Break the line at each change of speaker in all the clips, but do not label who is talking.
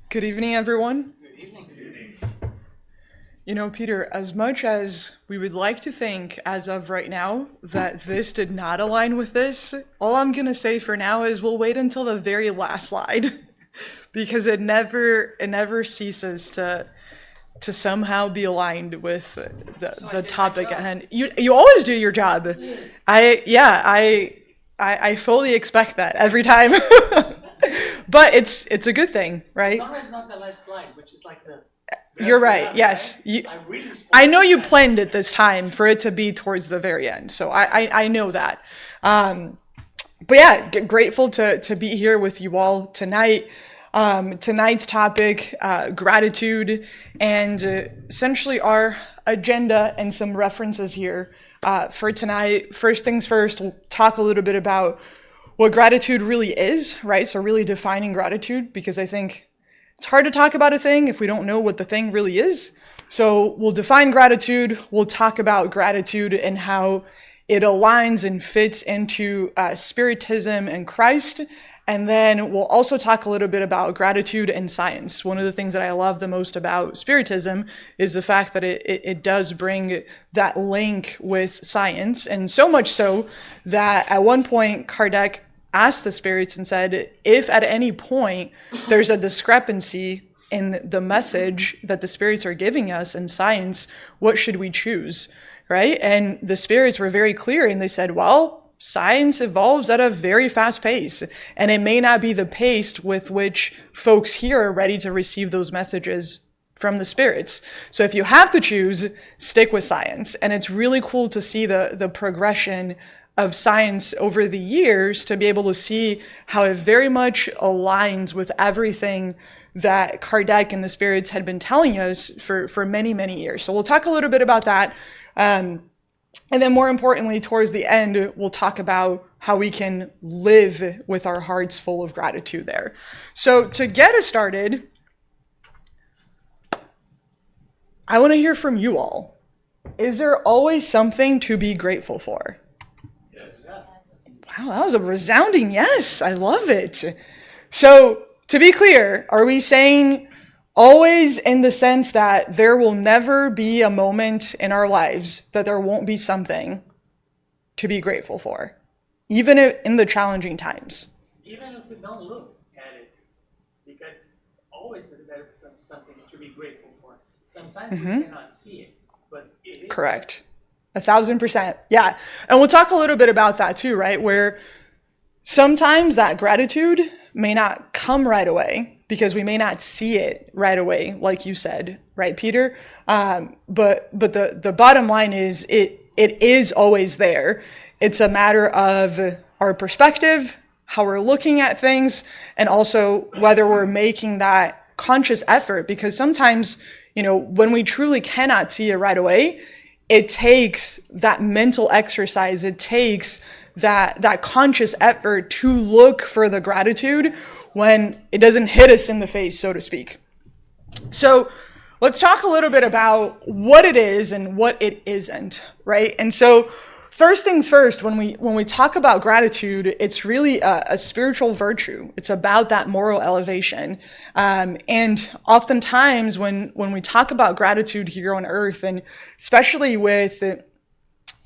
Good evening, everyone.
Good evening.
You know, Peter, as much as we would like to think, as of right now, that this did not align with this, all I'm going to say for now is we'll wait until the very last slide because it never ceases to somehow be aligned with the topic at hand. You always do your job. I fully expect that every time. But it's a good thing, right?
As long as it's not the last slide, which is like the.
You're right. Yes. I know you planned it this time for it to be towards the very end. So I know that. But yeah, grateful to be here with you all tonight. Tonight's topic, gratitude, and essentially our agenda and some references here for tonight. First things first, we'll talk a little bit about what gratitude really is, right? So really defining gratitude, because I think it's hard to talk about a thing if we don't know what the thing really is. So we'll define gratitude. We'll talk about gratitude and how it aligns and fits into Spiritism and Christ. And then we'll also talk a little bit about gratitude and science. One of the things that I love the most about Spiritism is the fact that it does bring that link with science. And so much so that at one point, Kardec asked the spirits and said, if at any point there's a discrepancy in the message that the spirits are giving us in science, what should we choose, right? And the spirits were very clear and they said, well, science evolves at a very fast pace, and it may not be the pace with which folks here are ready to receive those messages from the spirits. So if you have to choose, stick with science. And it's really cool to see the progression of science over the years, to be able to see how it very much aligns with everything that Kardec and the spirits had been telling us for many, many years. So we'll talk a little bit about that. And then more importantly, towards the end, we'll talk about how we can live with our hearts full of gratitude there. So to get us started, I want to hear from you all. Is there always something to be grateful for? Wow, that was a resounding yes. I love it. So, to be clear, are we saying always in the sense that there will never be a moment in our lives that there won't be something to be grateful for, even in the challenging times?
Even if we don't look at it, because always there's something to be grateful for. Sometimes we cannot see it, but it is.
Correct. 1,000%. Yeah. And we'll talk a little bit about that too, right? Where sometimes that gratitude may not come right away because we may not see it right away, like you said, right, Peter? But the bottom line is it is always there. It's a matter of our perspective, how we're looking at things, and also whether we're making that conscious effort, because sometimes, when we truly cannot see it right away, it takes that mental exercise. It takes that conscious effort to look for the gratitude when it doesn't hit us in the face, so to speak. So let's talk a little bit about what it is and what it isn't, right? And so first things first, when we talk about gratitude, it's really a spiritual virtue. It's about that moral elevation. And oftentimes when we talk about gratitude here on earth, and especially with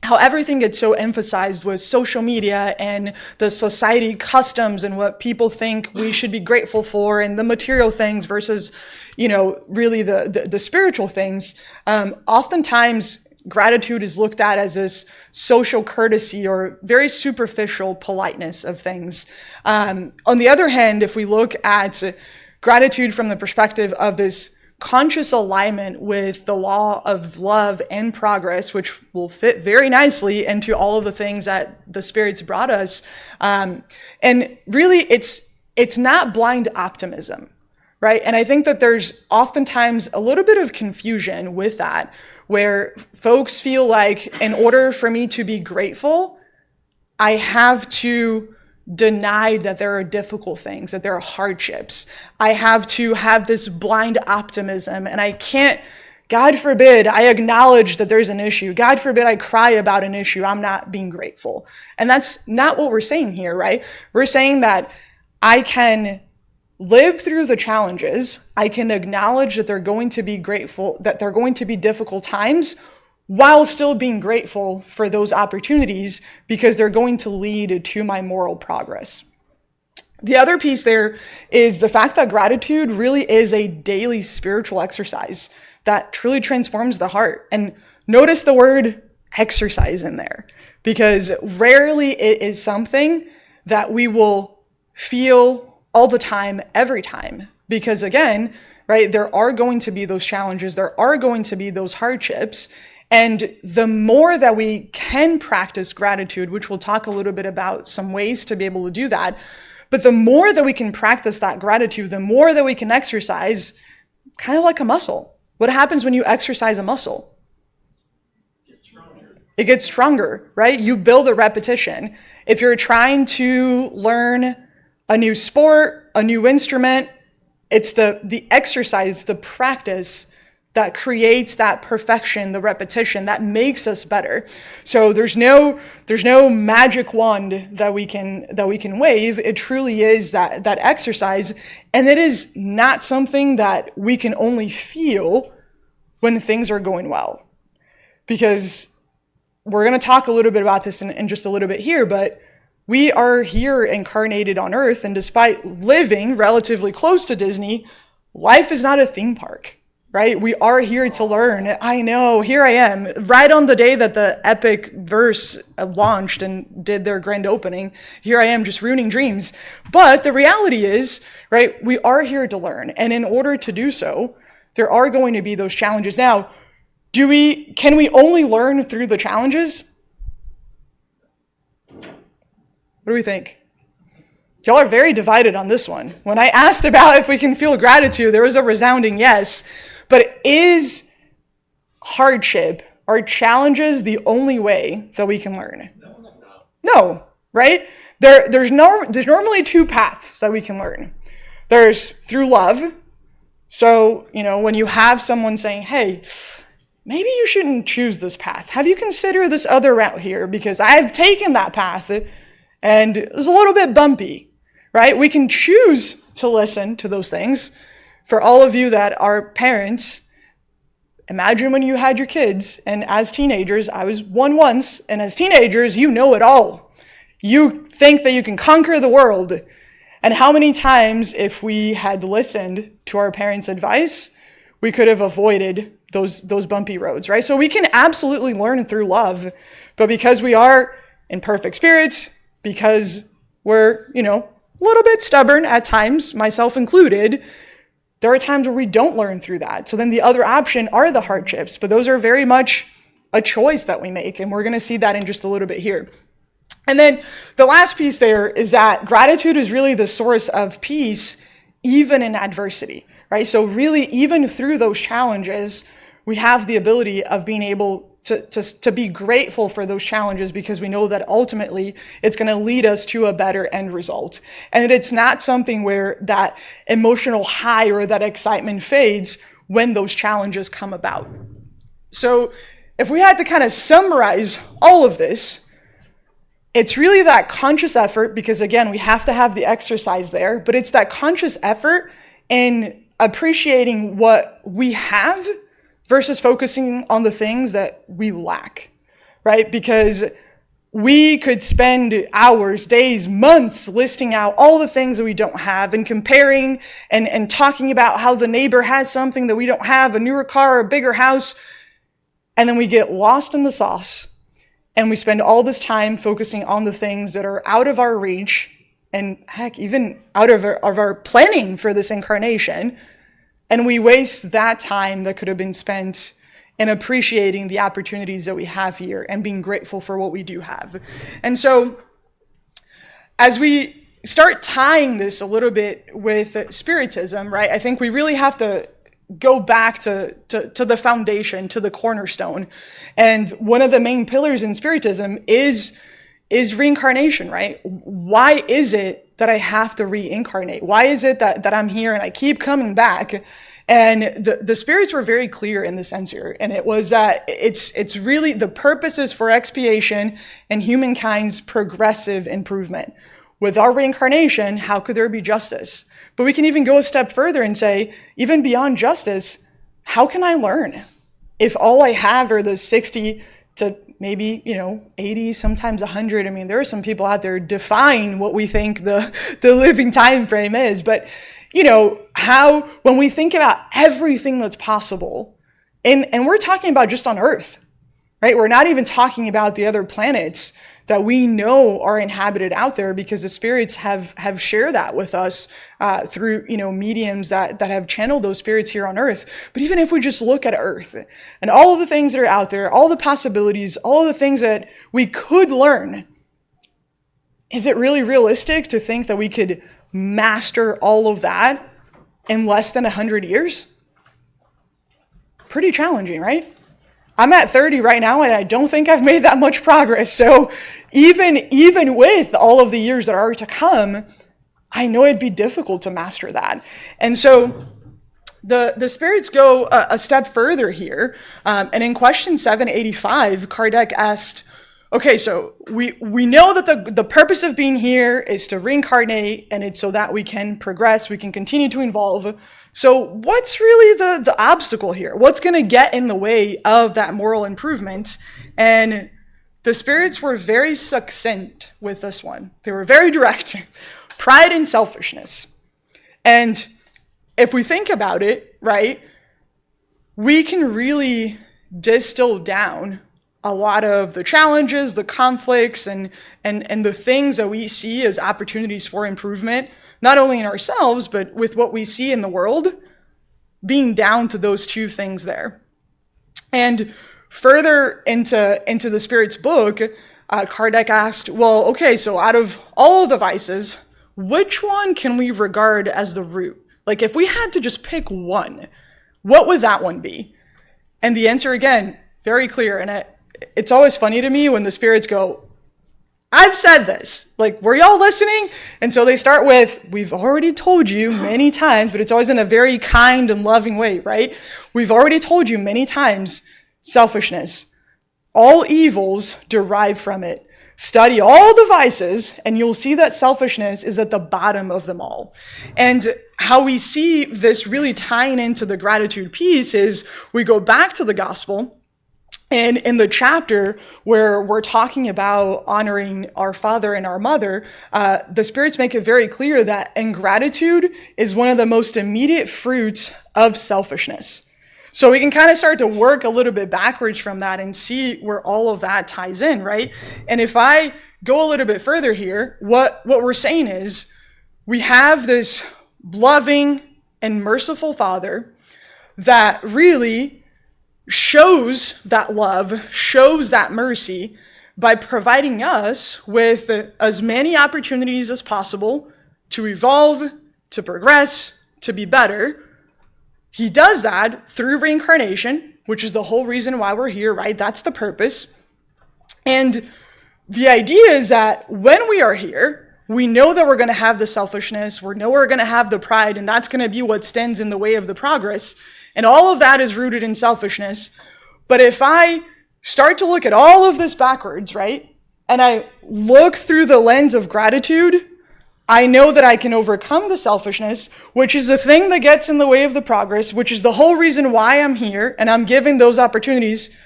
how everything gets so emphasized with social media and the society customs and what people think we should be grateful for, and the material things versus, really the spiritual things, oftentimes gratitude is looked at as this social courtesy or very superficial politeness of things. On the other hand, if we look at gratitude from the perspective of this conscious alignment with the law of love and progress, which will fit very nicely into all of the things that the spirits brought us, and really it's not blind optimism. Right? And I think that there's oftentimes a little bit of confusion with that, where folks feel like in order for me to be grateful, I have to deny that there are difficult things, that there are hardships. I have to have this blind optimism, and I can't, God forbid, I acknowledge that there's an issue. God forbid I cry about an issue. I'm not being grateful. And that's not what we're saying here, right? We're saying that I can live through the challenges. I can acknowledge that they're going to be grateful, that they're going to be difficult times, while still being grateful for those opportunities because they're going to lead to my moral progress. The other piece there is the fact that gratitude really is a daily spiritual exercise that truly transforms the heart. And notice the word exercise in there, because rarely it is something that we will feel all the time, every time. Because again, right, there are going to be those challenges, there are going to be those hardships. And the more that we can practice gratitude, which we'll talk a little bit about some ways to be able to do that, but the more that we can practice that gratitude, the more that we can exercise, kind of like a muscle. What happens when you exercise a muscle? It gets stronger, right? You build a repetition. If you're trying to learn a new sport, a new instrument, it's the exercise, the practice that creates that perfection, the repetition that makes us better. So there's no magic wand that we can wave. It truly is that exercise, and it is not something that we can only feel when things are going well. Because we're going to talk a little bit about this in just a little bit here, but we are here incarnated on Earth, and despite living relatively close to Disney, life is not a theme park. Right? We are here to learn. I know, here I am, right on the day that the epic verse launched and did their grand opening. Here I am just ruining dreams. But the reality is, right, we are here to learn. And in order to do so, there are going to be those challenges. Now, can we only learn through the challenges? What do we think? Y'all are very divided on this one. When I asked about if we can feel gratitude, there was a resounding yes. But is hardship or challenges the only way that we can learn? No, right? There's normally two paths that we can learn. There's through love. So, when you have someone saying, hey, maybe you shouldn't choose this path. Have you considered this other route here? Because I've taken that path and it was a little bit bumpy, right? We can choose to listen to those things. For all of you that are parents, imagine when you had your kids, and as teenagers, I was one once, and as teenagers, you know it all. You think that you can conquer the world. And how many times, if we had listened to our parents' advice, we could have avoided those bumpy roads, right? So we can absolutely learn through love, but because we are imperfect spirits, because we're, a little bit stubborn at times, myself included, there are times where we don't learn through that. So then the other option are the hardships, but those are very much a choice that we make, and we're going to see that in just a little bit here. And then the last piece there is that gratitude is really the source of peace, even in adversity, right? So really, even through those challenges, we have the ability of being able to be grateful for those challenges, because we know that ultimately it's going to lead us to a better end result. And it's not something where that emotional high or that excitement fades when those challenges come about. So if we had to kind of summarize all of this, it's really that conscious effort, because again, we have to have the exercise there, but it's that conscious effort in appreciating what we have versus focusing on the things that we lack, right? Because we could spend hours, days, months listing out all the things that we don't have and comparing and talking about how the neighbor has something that we don't have, a newer car, or a bigger house, and then we get lost in the sauce and we spend all this time focusing on the things that are out of our reach and heck, even out of our planning for this incarnation. And we waste that time that could have been spent in appreciating the opportunities that we have here and being grateful for what we do have. And so as we start tying this a little bit with Spiritism, right, I think we really have to go back to the foundation, to the cornerstone. And one of the main pillars in Spiritism is reincarnation, right? Why is it that I have to reincarnate? Why is it that I'm here and I keep coming back? And the spirits were very clear in this answer. And it was that it's really the purpose is for expiation and humankind's progressive improvement. with our reincarnation, how could there be justice? But we can even go a step further and say, even beyond justice, how can I learn? If all I have are the 60 to maybe, 80, sometimes 100. I mean, there are some people out there define what we think the living time frame is. But, how, when we think about everything that's possible, and we're talking about just on Earth, right? We're not even talking about the other planets that we know are inhabited out there, because the spirits have shared that with us through, mediums that have channeled those spirits here on Earth. But even if we just look at Earth and all of the things that are out there, all the possibilities, all the things that we could learn, is it really realistic to think that we could master all of that in less than 100 years? Pretty challenging, right? I'm at 30 right now, and I don't think I've made that much progress. So even with all of the years that are to come, I know it'd be difficult to master that. And so the spirits go a step further here. And in question 785, Kardec asked, okay, so we know that the purpose of being here is to reincarnate, and it's so that we can progress, we can continue to evolve. So what's really the obstacle here? What's going to get in the way of that moral improvement? And the spirits were very succinct with this one. They were very direct. Pride and selfishness. And if we think about it, right, we can really distill down a lot of the challenges, the conflicts, and the things that we see as opportunities for improvement, not only in ourselves, but with what we see in the world, being down to those two things there. And further into the Spirit's book, Kardec asked, well, okay, so out of all of the vices, which one can we regard as the root? Like, if we had to just pick one, what would that one be? And the answer, again, very clear. And it's always funny to me when the spirits go, I've said this, like, were y'all listening? And so they start with, we've already told you many times, but it's always in a very kind and loving way, right? We've already told you many times, selfishness. All evils derive from it. Study all the vices, and you'll see that selfishness is at the bottom of them all. And how we see this really tying into the gratitude piece is we go back to the gospel. And in the chapter where we're talking about honoring our father and our mother, the spirits make it very clear that ingratitude is one of the most immediate fruits of selfishness. So we can kind of start to work a little bit backwards from that and see where all of that ties in, right? And if I go a little bit further here, what we're saying is we have this loving and merciful Father that really shows that love, shows that mercy by providing us with as many opportunities as possible to evolve, to progress, to be better. He does that through reincarnation, which is the whole reason why we're here, right? That's the purpose. And the idea is that when we are here, we know that we're going to have the selfishness, we know we're going to have the pride, and that's going to be what stands in the way of the progress. And all of that is rooted in selfishness. But if I start to look at all of this backwards, right, and I look through the lens of gratitude, I know that I can overcome the selfishness, which is the thing that gets in the way of the progress, which is the whole reason why I'm here, and I'm given those opportunities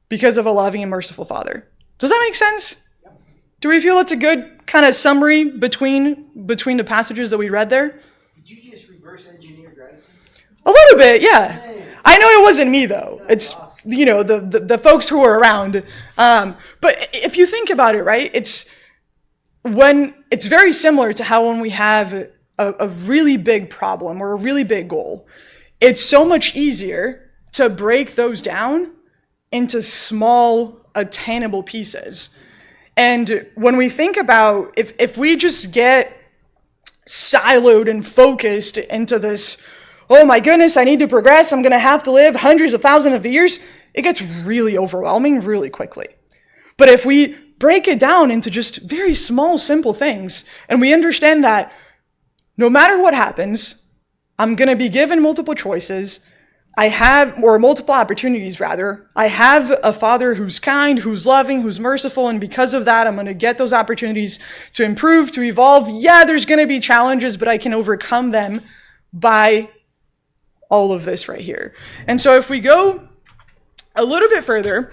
because of a loving and merciful Father. Does that make sense? Do we feel it's a good kind of summary between the passages that we read there?
Did you just reverse engineer gratitude?
A little bit, yeah. I know it wasn't me, though. It's, the folks who were around. But if you think about it, right, it's very similar to how when we have a really big problem or a really big goal, it's so much easier to break those down into small, attainable pieces. And when we think about, if we just get siloed and focused into this, oh my goodness, I need to progress, I'm going to have to live hundreds of thousands of years, it gets really overwhelming really quickly. But if we break it down into just very small, simple things, and we understand that no matter what happens, I'm going to be given multiple choices, or multiple opportunities rather. I have a Father who's kind, who's loving, who's merciful, and because of that, I'm going to get those opportunities to improve, to evolve. Yeah, there's going to be challenges, but I can overcome them by all of this right here. And so if we go a little bit further,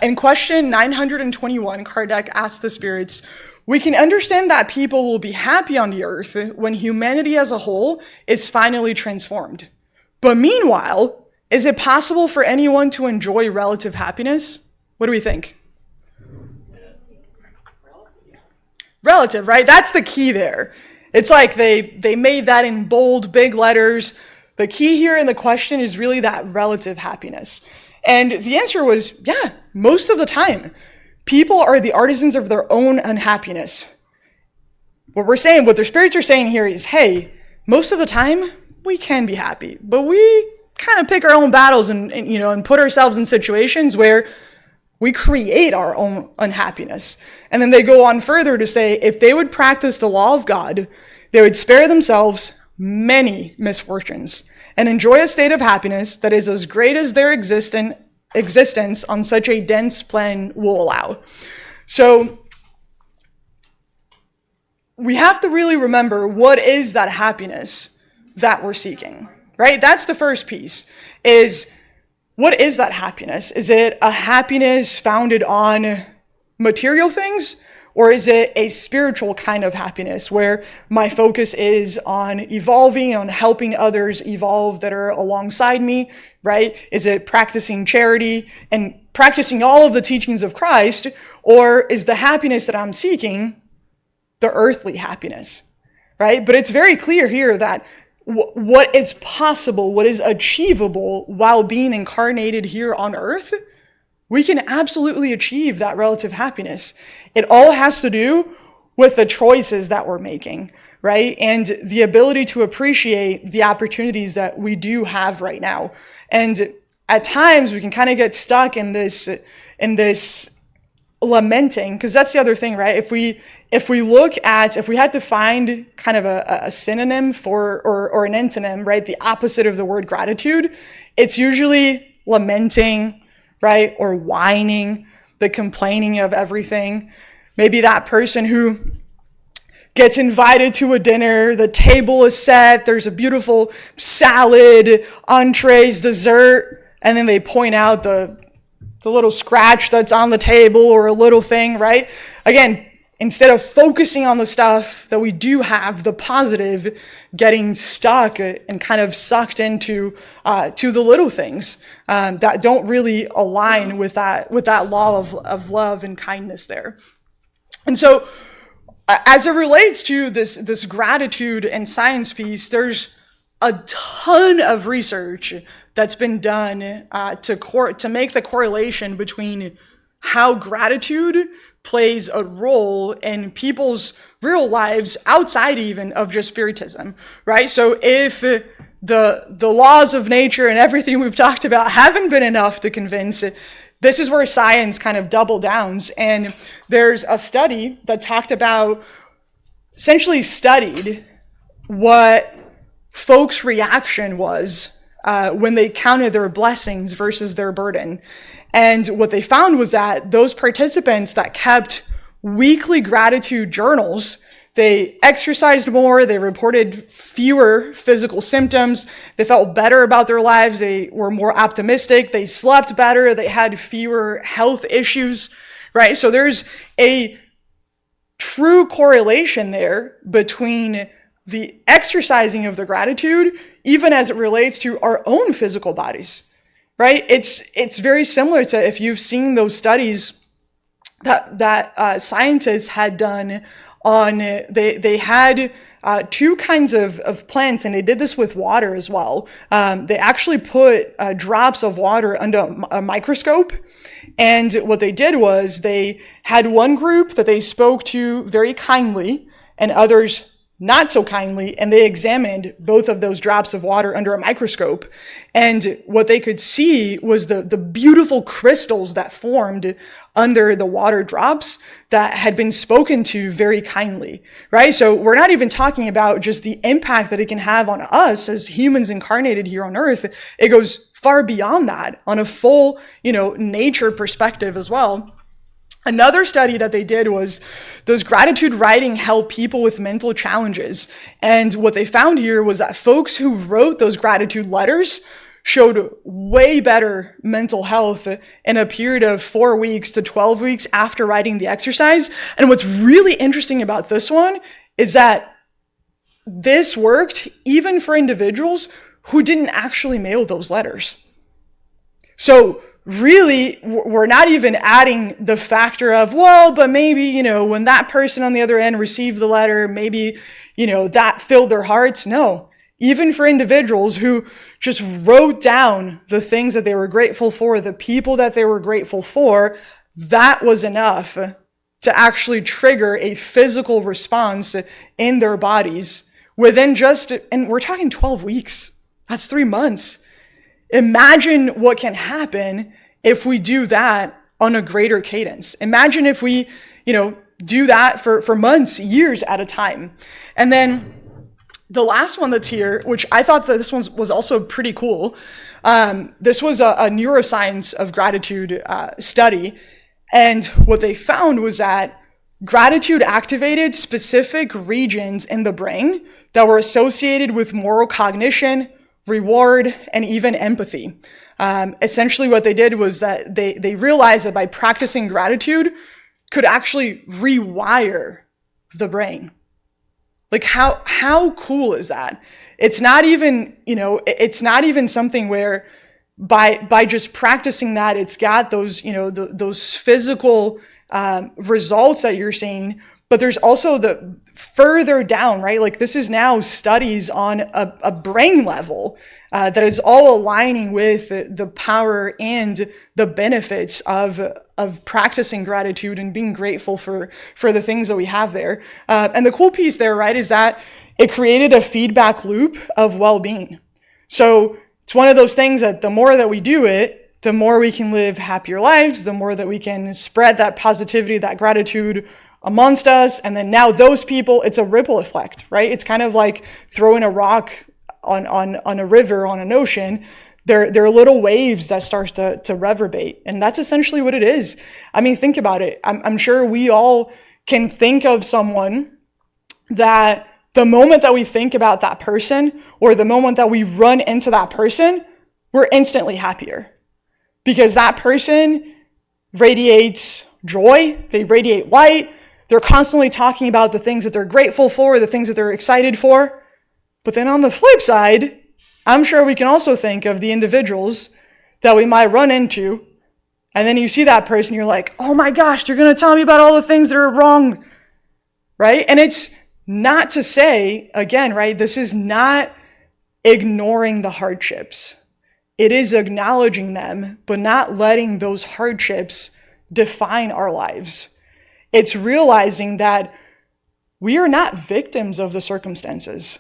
in question 921, Kardec asked the spirits, we can understand that people will be happy on the earth when humanity as a whole is finally transformed. But meanwhile, is it possible for anyone to enjoy relative happiness? What do we think? Relative, right? That's the key there. It's like they made that in bold, big letters. The key here in the question is really that relative happiness. And the answer was, yeah, most of the time. People are the artisans of their own unhappiness. What their spirits are saying here is, hey, most of the time, we can be happy, but we kind of pick our own battles and put ourselves in situations where we create our own unhappiness. And then they go on further to say, if they would practice the law of God, they would spare themselves many misfortunes and enjoy a state of happiness that is as great as their existence on such a dense plane will allow. So we have to really remember, what is that happiness that we're seeking, right? That's the first piece, is what is that happiness? Is it a happiness founded on material things? Or is it a spiritual kind of happiness where my focus is on evolving, on helping others evolve that are alongside me, right? Is it practicing charity and practicing all of the teachings of Christ? Or is the happiness that I'm seeking the earthly happiness, right? But it's very clear here that what is possible, what is achievable while being incarnated here on earth, we can absolutely achieve that relative happiness. It all has to do with the choices that we're making, right? And the ability to appreciate the opportunities that we do have right now. And at times we can kind of get stuck in this lamenting, because that's the other thing, right? If we had to find kind of a synonym for, or an antonym, right? The opposite of the word gratitude, it's usually lamenting, right? Or whining, the complaining of everything. Maybe that person who gets invited to a dinner, the table is set, there's a beautiful salad, entrees, dessert, and then they point out the little scratch that's on the table or a little thing, right? Again, instead of focusing on the stuff that we do have, the positive, getting stuck and kind of sucked into to the little things that don't really align with that law of love and kindness there. And so as it relates to this gratitude and science piece, there's a ton of research that's been done to make the correlation between how gratitude plays a role in people's real lives outside even of just Spiritism, right? So if the laws of nature and everything we've talked about haven't been enough to convince, this is where science kind of double downs. And there's a study that essentially studied what folks' reaction was when they counted their blessings versus their burden. And what they found was that those participants that kept weekly gratitude journals, they exercised more, they reported fewer physical symptoms, they felt better about their lives, they were more optimistic, they slept better, they had fewer health issues, right? So there's a true correlation there between the exercising of the gratitude, even as it relates to our own physical bodies, right? It's very similar to if you've seen those studies that scientists had done on, they had two kinds of plants, and they did this with water as well. They actually put drops of water under a microscope, and what they did was they had one group that they spoke to very kindly, and others not so kindly, and they examined both of those drops of water under a microscope. And what they could see was the beautiful crystals that formed under the water drops that had been spoken to very kindly, right? So we're not even talking about just the impact that it can have on us as humans incarnated here on earth. It goes far beyond that on a full, nature perspective as well. Another study that they did was, does gratitude writing help people with mental challenges? And what they found here was that folks who wrote those gratitude letters showed way better mental health in a period of 4 weeks to 12 weeks after writing the exercise. And what's really interesting about this one is that this worked even for individuals who didn't actually mail those letters. So really, we're not even adding the factor of, well, but maybe, when that person on the other end received the letter, maybe, that filled their hearts. No, even for individuals who just wrote down the things that they were grateful for, the people that they were grateful for, that was enough to actually trigger a physical response in their bodies within and we're talking 12 weeks. That's 3 months. Imagine what can happen if we do that on a greater cadence. Imagine if we, do that for months, years at a time. And then the last one that's here, which I thought that this one was also pretty cool. This was a neuroscience of gratitude study. And what they found was that gratitude activated specific regions in the brain that were associated with moral cognition, reward, and even empathy. Essentially what they did was that they realized that by practicing gratitude could actually rewire the brain. Like how cool is that? It's not even, it's not even something where by just practicing that, it's got those, those physical results that you're seeing. But there's also the further down, right? Like this is now studies on a brain level that is all aligning with the power and the benefits of practicing gratitude and being grateful for the things that we have there. And the cool piece there, right, is that it created a feedback loop of well-being. So it's one of those things that the more that we do it, the more we can live happier lives, the more that we can spread that positivity, that gratitude amongst us. And then now those people, it's a ripple effect, right? It's kind of like throwing a rock on a river, on an ocean. There are little waves that start to reverberate. And that's essentially what it is. I mean, think about it. I'm sure we all can think of someone that the moment that we think about that person or the moment that we run into that person, we're instantly happier because that person radiates joy. They radiate light. They're constantly talking about the things that they're grateful for, the things that they're excited for. But then on the flip side, I'm sure we can also think of the individuals that we might run into. And then you see that person, you're like, oh my gosh, you're going to tell me about all the things that are wrong, right? And it's not to say, again, right, this is not ignoring the hardships. It is acknowledging them, but not letting those hardships define our lives. It's realizing that we are not victims of the circumstances.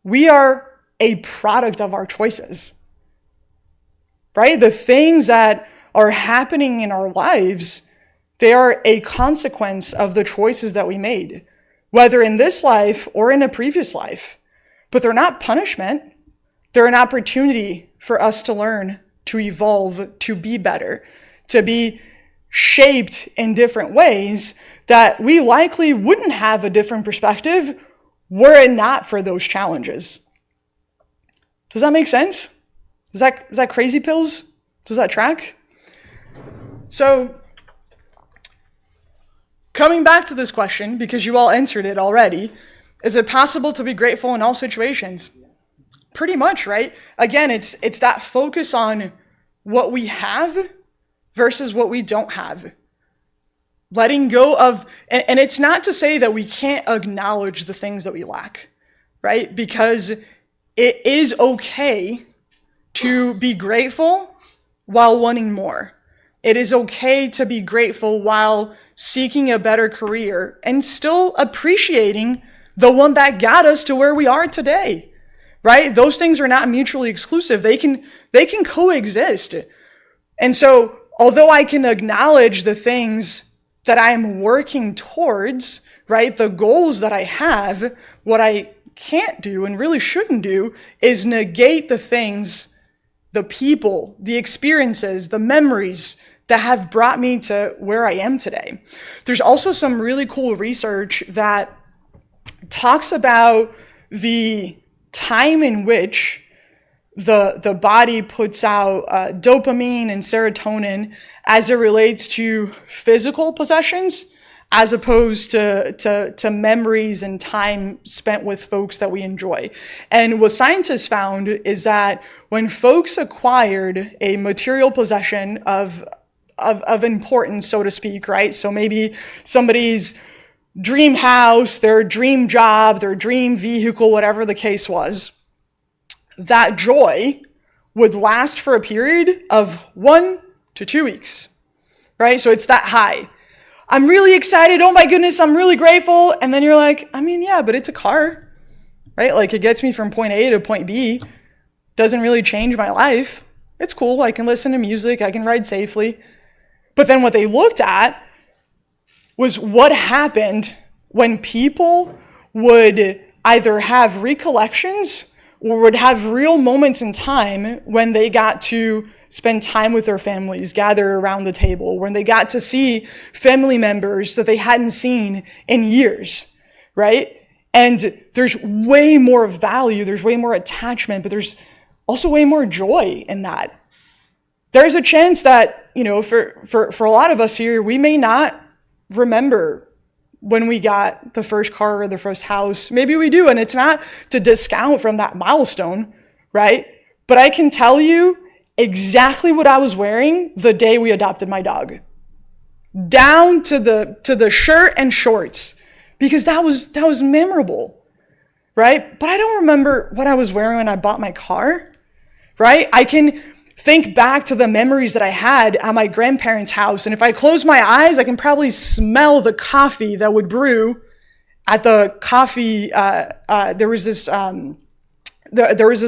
We are a product of our choices, right? The things that are happening in our lives, they are a consequence of the choices that we made, whether in this life or in a previous life. But they're not punishment. They're an opportunity for us to learn, to evolve, to be better, to be shaped in different ways that we likely wouldn't have a different perspective were it not for those challenges. Does that make sense? Is that crazy pills? Does that track? So, coming back to this question, because you all answered it already, is it possible to be grateful in all situations? Pretty much, right? Again, it's that focus on what we have versus what we don't have. Letting go of, and it's not to say that we can't acknowledge the things that we lack, right? Because it is okay to be grateful while wanting more. It is okay to be grateful while seeking a better career and still appreciating the one that got us to where we are today, right? Those things are not mutually exclusive. They can coexist. And so, although I can acknowledge the things that I am working towards, right? The goals that I have, what I can't do and really shouldn't do is negate the things, the people, the experiences, the memories that have brought me to where I am today. There's also some really cool research that talks about the time in which the body puts out dopamine and serotonin as it relates to physical possessions, as opposed to memories and time spent with folks that we enjoy. And what scientists found is that when folks acquired a material possession of importance, so to speak, right? So maybe somebody's dream house, their dream job, their dream vehicle, whatever the case was, that joy would last for a period of 1 to 2 weeks, right? So it's that high. I'm really excited. Oh my goodness, I'm really grateful. And then you're like, I mean, yeah, but it's a car, right? Like it gets me from point A to point B. Doesn't really change my life. It's cool. I can listen to music. I can ride safely. But then what they looked at was what happened when people would either have recollections or would have real moments in time when they got to spend time with their families, gather around the table, when they got to see family members that they hadn't seen in years, right? And there's way more value, there's way more attachment, but there's also way more joy in that. There's a chance that, you know, for a lot of us here, we may not remember when we got the first car or the first house. Maybe we do, and it's not to discount from that milestone, right? But I can tell you exactly what I was wearing the day we adopted my dog. Down to the shirt and shorts, because that was memorable, right? But I don't remember what I was wearing when I bought my car, right? I can think back to the memories that I had at my grandparents' house. And if I close my eyes, I can probably smell the coffee that would brew at the coffee. There was this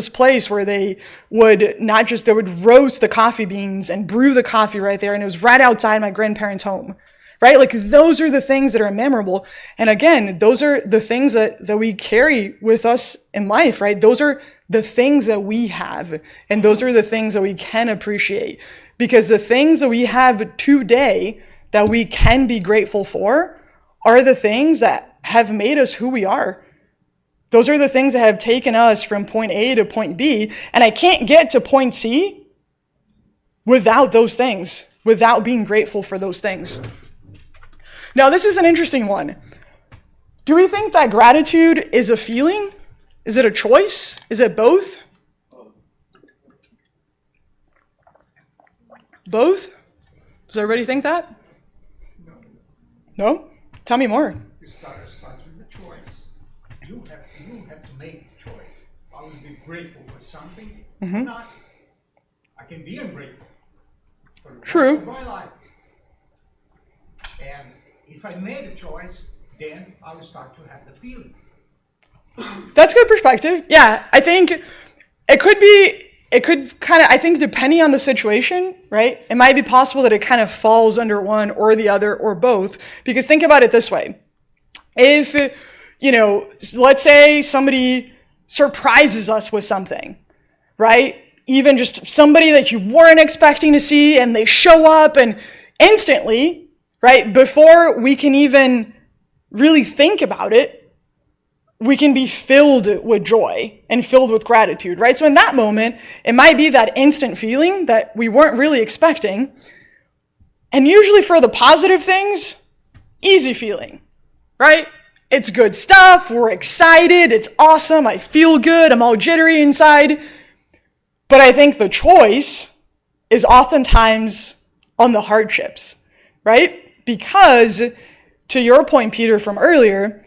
place where they would they would roast the coffee beans and brew the coffee right there. And it was right outside my grandparents' home, right? Like those are the things that are memorable. And again, those are the things that we carry with us in life, right? Those are the things that we have. And those are the things that we can appreciate, because the things that we have today that we can be grateful for are the things that have made us who we are. Those are the things that have taken us from point A to point B. And I can't get to point C without those things, without being grateful for those things. Now, this is an interesting one. Do we think that gratitude is a feeling? Is it a choice? Is it both? Both? Does everybody think that? No? Tell me more.
It starts with the choice. You have to make a choice. I will be grateful for something or not. I can be ungrateful for the rest of my life. And if I made a choice, then I will start to have the feeling.
That's good perspective. Yeah, I think it could kind of, I think depending on the situation, right? It might be possible that it kind of falls under one or the other or both. Because think about it this way. If, you know, let's say somebody surprises us with something, right? Even just somebody that you weren't expecting to see, and they show up and instantly, right, before we can even really think about it, we can be filled with joy and filled with gratitude, right? So in that moment, it might be that instant feeling that we weren't really expecting. And usually for the positive things, easy feeling, right? It's good stuff. We're excited. It's awesome. I feel good. I'm all jittery inside. But I think the choice is oftentimes on the hardships, right? Because to your point, Peter, from earlier,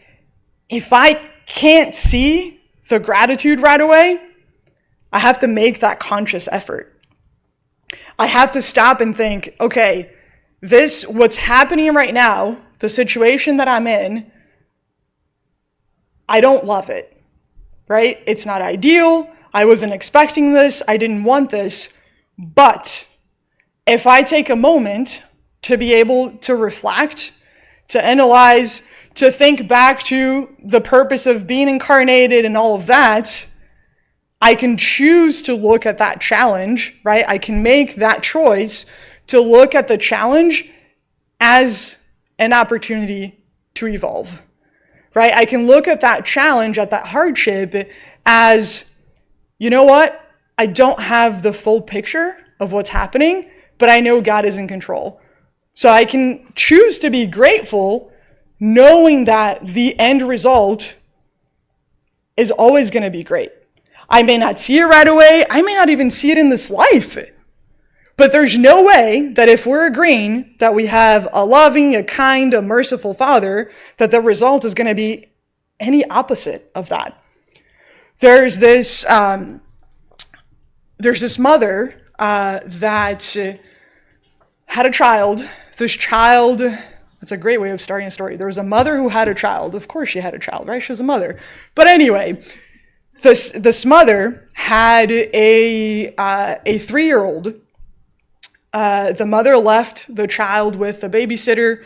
if I can't see the gratitude right away, I have to make that conscious effort. I have to stop and think, okay, what's happening right now, the situation that I'm in, I don't love it, right? It's not ideal. I wasn't expecting this. I didn't want this. But if I take a moment to be able to reflect, to analyze, to think back to the purpose of being incarnated and all of that, I can choose to look at that challenge, right? I can make that choice to look at the challenge as an opportunity to evolve, right? I can look at that challenge, at that hardship as, you know what? I don't have the full picture of what's happening, but I know God is in control. So I can choose to be grateful knowing that the end result is always going to be great. I may not see it right away. I may not even see it in this life. But there's no way that if we're agreeing that we have a loving, a kind, a merciful Father, that the result is going to be any opposite of that. There's this mother that had a child. This child, that's a great way of starting a story. There was a mother who had a child. Of course she had a child, right? She was a mother. But anyway, this mother had a 3-year-old. The mother left the child with the babysitter.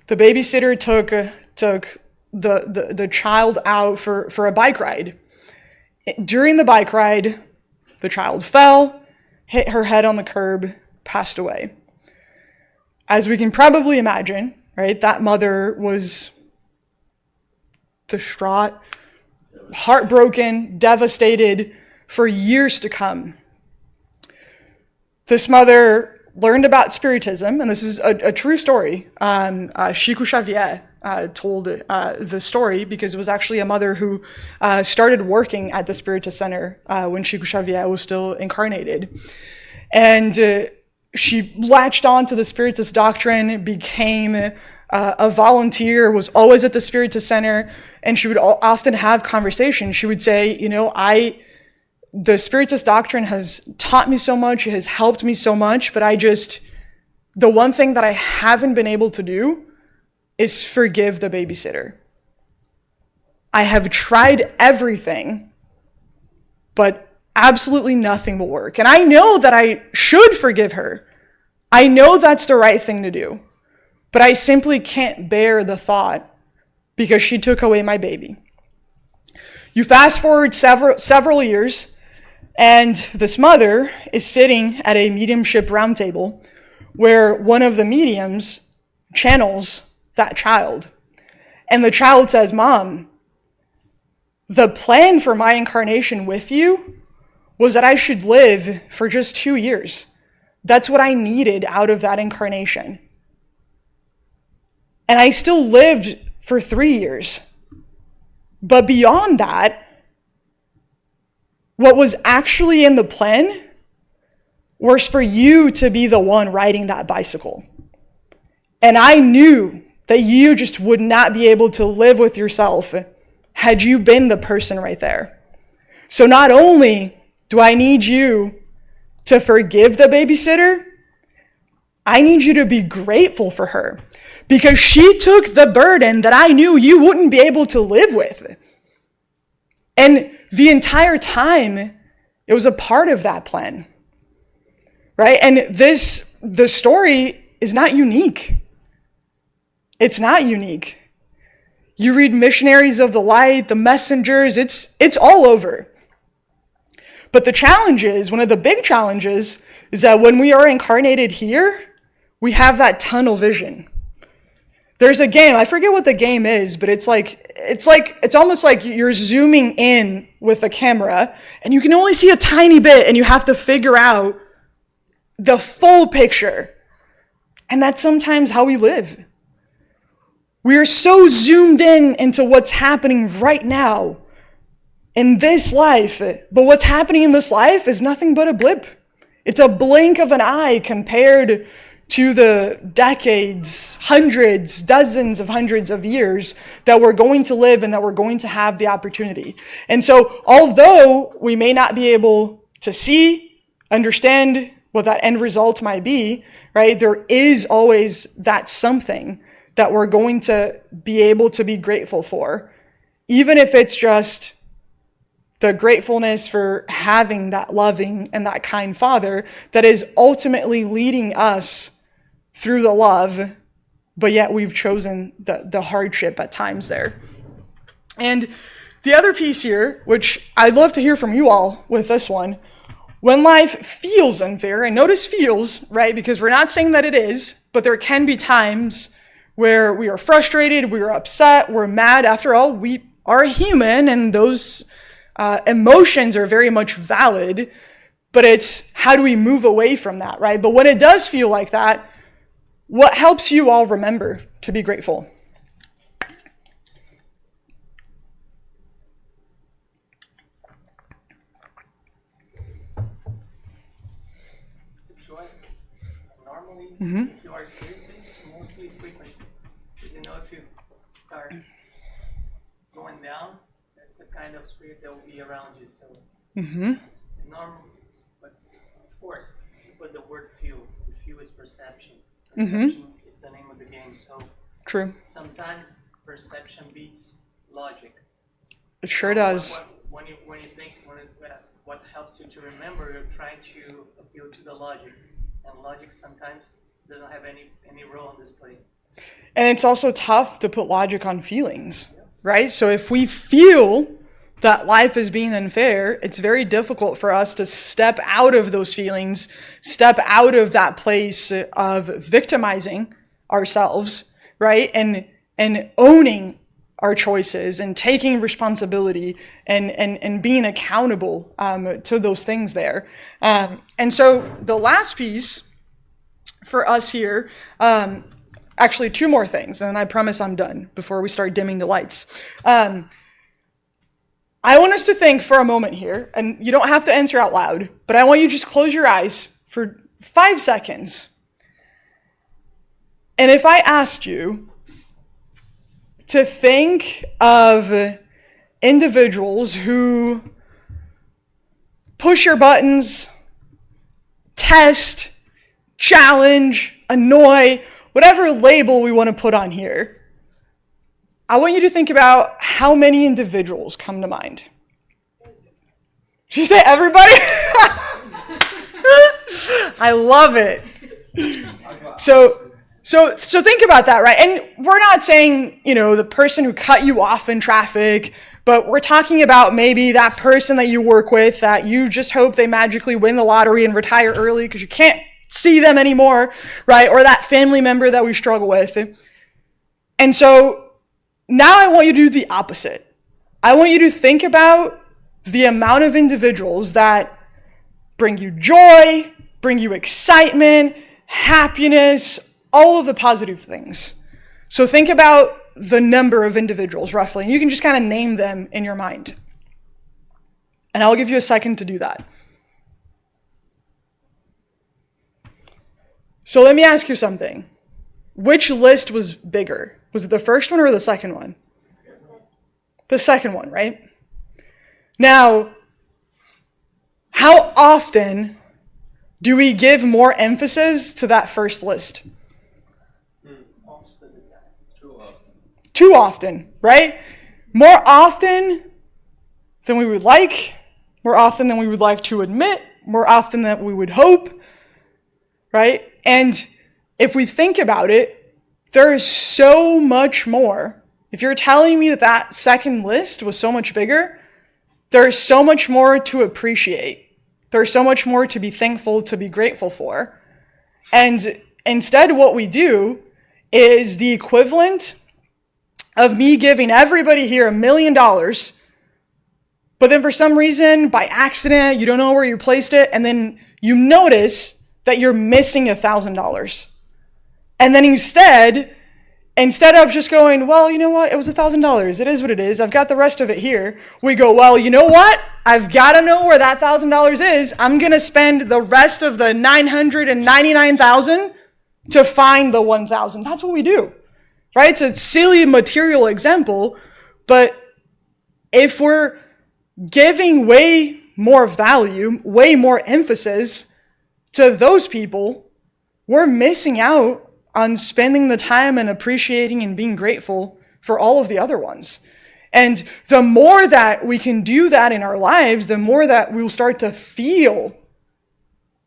The babysitter took the child out for a bike ride. During the bike ride, the child fell, hit her head on the curb, passed away. As we can probably imagine, right, that mother was distraught, heartbroken, devastated for years to come. This mother learned about Spiritism, and this is a true story. Chico Xavier told the story because it was actually a mother who started working at the Spiritist Center when Chico Xavier was still incarnated. And she latched on to the Spiritist doctrine, became a volunteer, was always at the Spiritist Center, and she would often have conversations. She would say, the Spiritist doctrine has taught me so much, it has helped me so much, but the one thing that I haven't been able to do is forgive the babysitter. I have tried everything, but absolutely nothing will work. And I know that I should forgive her. I know that's the right thing to do, but I simply can't bear the thought because she took away my baby. You fast forward several years, and this mother is sitting at a mediumship roundtable where one of the mediums channels that child. And the child says, "Mom, the plan for my incarnation with you was that I should live for just 2 years. That's what I needed out of that incarnation. And I still lived for 3 years. But beyond that, what was actually in the plan was for you to be the one riding that bicycle. And I knew that you just would not be able to live with yourself had you been the person right there. So not only do I need you to forgive the babysitter, I need you to be grateful for her because she took the burden that I knew you wouldn't be able to live with. And the entire time, it was a part of that plan, right? And the story is not unique. It's not unique. You read Missionaries of the Light, the Messengers, it's all over. But the challenge is, one of the big challenges is that when we are incarnated here, we have that tunnel vision. There's a game, I forget what the game is, but it's almost like you're zooming in with a camera and you can only see a tiny bit and you have to figure out the full picture. And that's sometimes how we live. We are so zoomed in into what's happening right now in this life, but what's happening in this life is nothing but a blip. It's a blink of an eye compared to the decades, hundreds, dozens of hundreds of years that we're going to live and that we're going to have the opportunity. And so, although we may not be able to see, understand what that end result might be, right, there is always that something that we're going to be able to be grateful for. even if it's just the gratefulness for having that loving and that kind father that is ultimately leading us through the love, but yet we've chosen the hardship at times there. And the other piece here, which I'd love to hear from you all with this one, when life feels unfair, and notice feels, right? Because we're not saying that it is, but there can be times where we are frustrated, we are upset, we're mad. After all, we are human, and those emotions are very much valid, but it's how do we move away from that, right? But when it does feel like that, what helps you all remember to be grateful?
It's a choice. Normally, if you are spiritist, mostly frequency. Because if you start going down, that's the kind of spirit that will be around you. So, normal, but of course, you put the word feel. The feel is perception. Perception is the name of the game. So,
True.
sometimes perception beats logic.
It sure does.
When you think, what helps you to remember, you're trying to appeal to the logic. And logic sometimes doesn't have any role on display.
And it's also tough to put logic on feelings, right? So if we feel that life is being unfair, it's very difficult for us to step out of those feelings, step out of that place of victimizing ourselves, right? And owning our choices and taking responsibility and being accountable to those things there. And so the last piece for us here, actually two more things, and I promise I'm done before we start dimming the lights. I want us to think for a moment here, and you don't have to answer out loud, but I want you to just close your eyes for 5 seconds. And if I asked you to think of individuals who push your buttons, test, challenge, annoy, whatever label we want to put on here, I want you to think about how many individuals come to mind. Did you say everybody? I love it. So think about that, right? And we're not saying, the person who cut you off in traffic, but we're talking about maybe that person that you work with that you just hope they magically win the lottery and retire early because you can't see them anymore, right? Or that family member that we struggle with. And so now I want you to do the opposite. I want you to think about the amount of individuals that bring you joy, bring you excitement, happiness, all of the positive things. So think about the number of individuals roughly, and you can just kind of name them in your mind. And I'll give you a second to do that. So let me ask you something. Which list was bigger? Was it the first one or the second one? The second one, right? Now, how often do we give more emphasis to that first list?
Most of the time.
Too often, right? More often than we would like, more often than we would like to admit, more often than we would hope, right? And if we think about it, there is so much more. If you're telling me that second list was so much bigger, there is so much more to appreciate. There's so much more to be thankful, to be grateful for. And instead, what we do is the equivalent of me giving everybody here $1 million, but then for some reason, by accident, you don't know where you placed it, and then you notice that you're missing $1,000. And then instead of just going, well, you know what? It was $1,000. It is what it is. I've got the rest of it here. We go, well, you know what? I've got to know where that $1,000 is. I'm going to spend the rest of the $999,000 to find the $1,000. That's what we do, right? It's a silly material example, but if we're giving way more value, way more emphasis to those people, we're missing out on spending the time and appreciating and being grateful for all of the other ones. And the more that we can do that in our lives, the more that we'll start to feel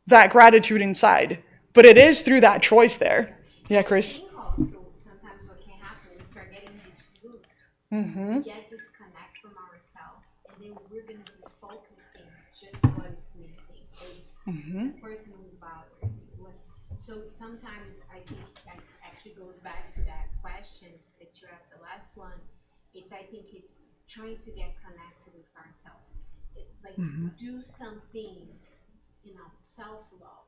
that gratitude inside. But it is through that choice there. Yeah, Chris?
I think also sometimes what can happen, we start getting this loop. We get disconnect from ourselves, and then we're going to be focusing just what is missing. The person who's bothered. So sometimes I think that actually goes back to that question that you asked the last one. I think it's trying to get connected with ourselves. Do something, self-love.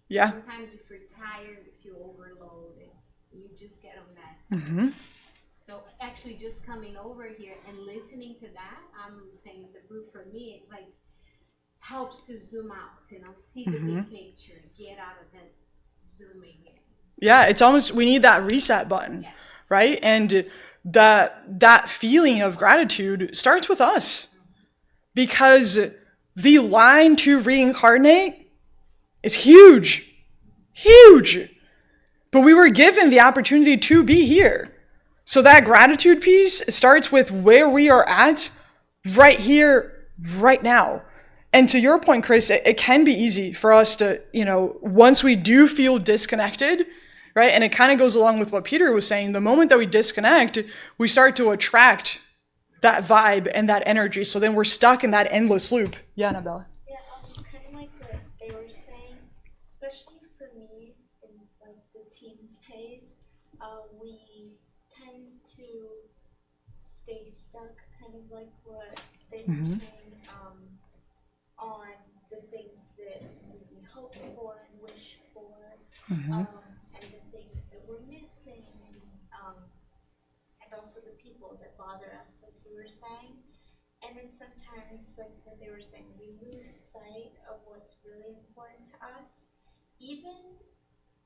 Yeah.
Sometimes if you're tired, if you're overloaded, you just get on that. So actually just coming over here and listening to that, I'm saying it's a proof for me. It's like helps to zoom out, see the big picture, get out of that zooming in.
Yeah, it's almost, we need that reset button,
Yes.
right? And that feeling of gratitude starts with us, because the line to reincarnate is huge, but we were given the opportunity to be here. So that gratitude piece starts with where we are at right here, right now. And to your point, Chris, it can be easy for us to, once we do feel disconnected, right? And it kind of goes along with what Peter was saying. The moment that we disconnect, we start to attract that vibe and that energy. So then we're stuck in that endless loop. Yeah, Annabella.
Yeah, kind of like what they were saying, especially for me in like the teen phase, we tend to stay stuck, kind of like what they were saying, on the things that we hope for and wish for, and the things that we're missing, and also the people that bother us, like you were saying. And then sometimes, like what they were saying, we lose sight of what's really important to us, even,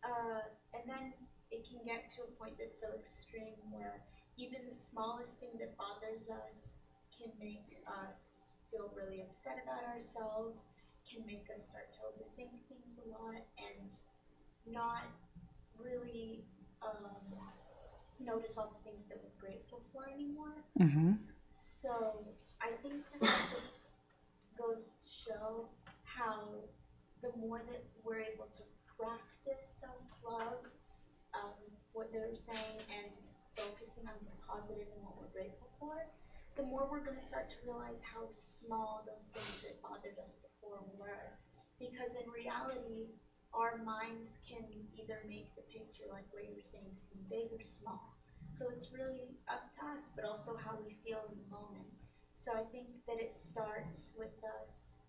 and then it can get to a point that's so extreme where even the smallest thing that bothers us can make us feel really upset about ourselves, can make us start to overthink things a lot, and not really notice all the things that we're grateful for anymore. So I think that just goes to show how the more that we're able to practice self-love, what they were saying, and focusing on the positive and what we're grateful for, the more we're going to start to realize how small those things that bothered us before were. Because in reality, our minds can either make the picture, like what you were saying, seem big or small. So it's really up to us, but also how we feel in the moment. So I think that it starts with us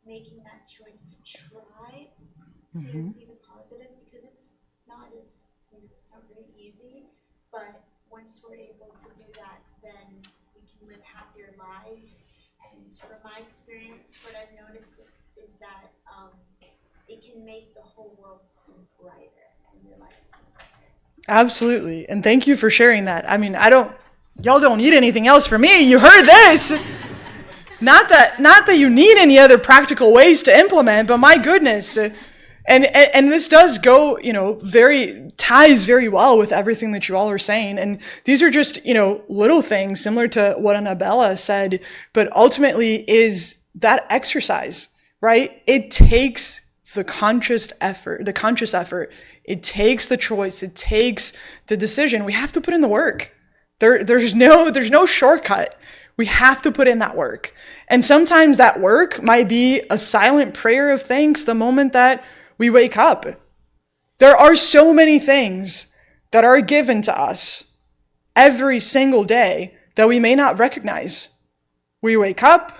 making that choice to try to see the positive, because it's not as, it's not very easy, but once we're able to do that, then we can live happier lives. And from my experience, what I've noticed is that it can make the whole world seem brighter and your life seem brighter.
Absolutely. And thank you for sharing that. I mean, y'all don't need anything else from me. You heard this. Not that you need any other practical ways to implement, but my goodness. And this does go, ties very well with everything that you all are saying. And these are just, little things similar to what Annabella said, but ultimately is that exercise, right? It takes the conscious effort. It takes the choice. It takes the decision. We have to put in the work. There's no shortcut. We have to put in that work. And sometimes that work might be a silent prayer of thanks the moment that we wake up. There are so many things that are given to us every single day that we may not recognize. We wake up,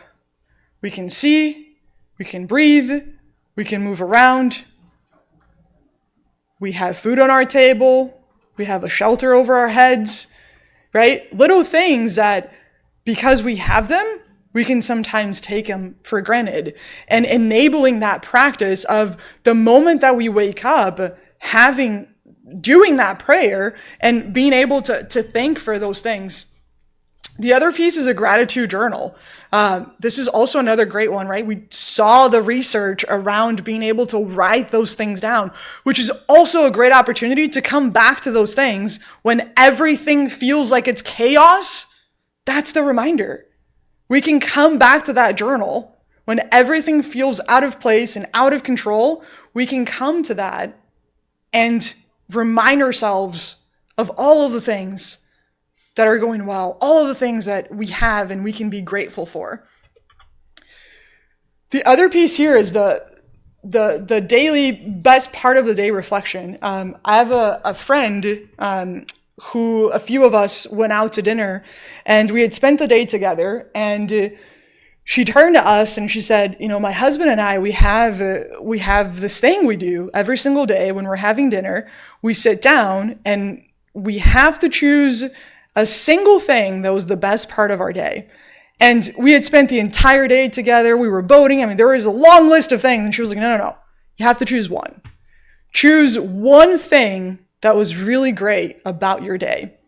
we can see, we can breathe, we can move around. We have food on our table, we have a shelter over our heads, right? Little things that, because we have them, we can sometimes take them for granted. And enabling that practice of the moment that we wake up, doing that prayer and being able to thank for those things. The other piece is a gratitude journal. This is also another great one, right? We saw the research around being able to write those things down, which is also a great opportunity to come back to those things when everything feels like it's chaos. That's the reminder. We can come back to that journal when everything feels out of place and out of control. We can come to that and remind ourselves of all of the things that are going well, all of the things that we have and we can be grateful for. The other piece here is the daily best part of the day reflection. I have a friend who a few of us went out to dinner, and we had spent the day together, and she turned to us and she said, my husband and I, we have this thing we do every single day when we're having dinner. We sit down and we have to choose a single thing that was the best part of our day. And we had spent the entire day together. We were boating. I mean, there was a long list of things. And she was like, no. You have to choose one. Choose one thing that was really great about your day.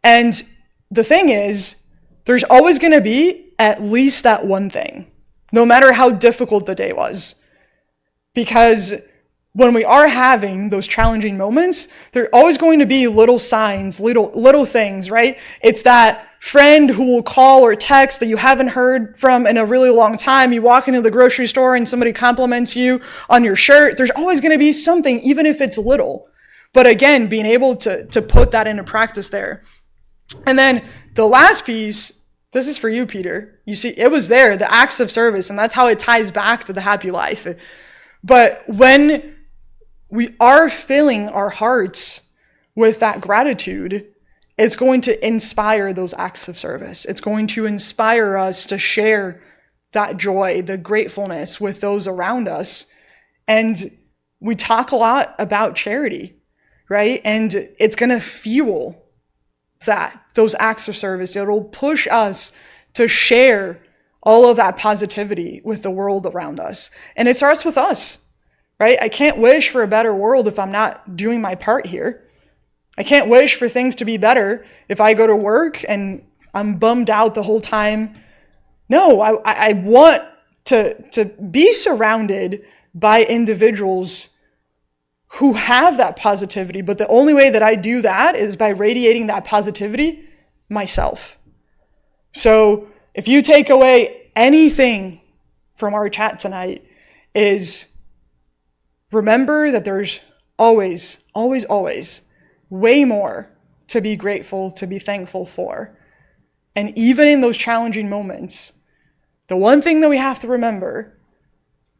And the thing is, there's always going to be at least that one thing, no matter how difficult the day was. Because when we are having those challenging moments, there are always going to be little signs, little things, right? It's that friend who will call or text that you haven't heard from in a really long time. You walk into the grocery store and somebody compliments you on your shirt. There's always going to be something, even if it's little. But again, being able to put that into practice there. And then the last piece, this is for you, Peter. You see, it was there, the acts of service, and that's how it ties back to the happy life. But when we are filling our hearts with that gratitude, it's going to inspire those acts of service. It's going to inspire us to share that joy, the gratefulness with those around us. And we talk a lot about charity, right? And it's going to fuel those acts of service. It'll push us to share all of that positivity with the world around us. And it starts with us, right? I can't wish for a better world if I'm not doing my part here. I can't wish for things to be better if I go to work and I'm bummed out the whole time. No, I want to be surrounded by individuals who have that positivity, but the only way that I do that is by radiating that positivity myself. So if you take away anything from our chat tonight, is remember that there's always, always, always way more to be grateful, to be thankful for. And even in those challenging moments, the one thing that we have to remember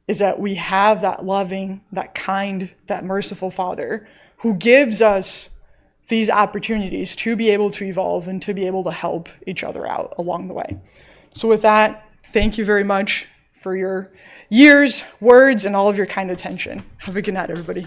is that we have that loving, that kind, that merciful Father who gives us these opportunities to be able to evolve and to be able to help each other out along the way. So with that, thank you very much for your years, words, and all of your kind attention. Have a good night, everybody.